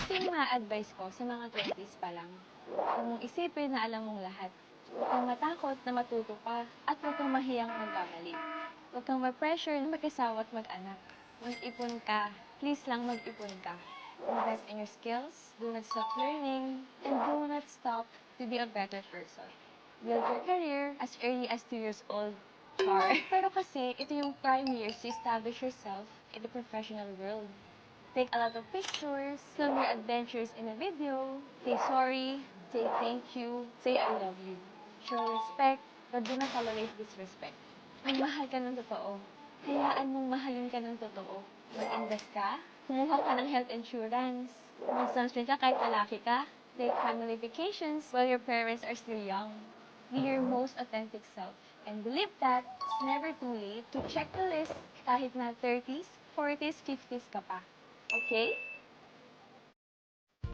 Ito yung ma-advise ko sa mga 20s pa lang. Huwag mong isipin na alam mong lahat. Huwag kang matakot na matuto ka at huwag kang mahiyang magkamali. Huwag kang ma-pressure na mag-asawa at mag-anak. Mag-ipon ka. Please lang mag-ipon ka. Invest in your skills. Do not stop learning. And do not stop to be a better person. Build your career as early as 2 years old. Char. Pero kasi, ito yung prime years to establish yourself in the professional world. Take a lot of pictures, film your adventures in a video, say sorry, say thank you, say I love you. Show respect, but do not tolerate disrespect. Magmahal ka ng totoo. Hayaan mong mahalin ka ng totoo. Mag-invest ka, kumuha ka ng health insurance, mag-sunscreen ka kahit lalaki ka, take family vacations while your parents are still young. Be your most authentic self. And believe that it's never too late to check the list kahit na 30s, 40s, 50s ka pa. Okay?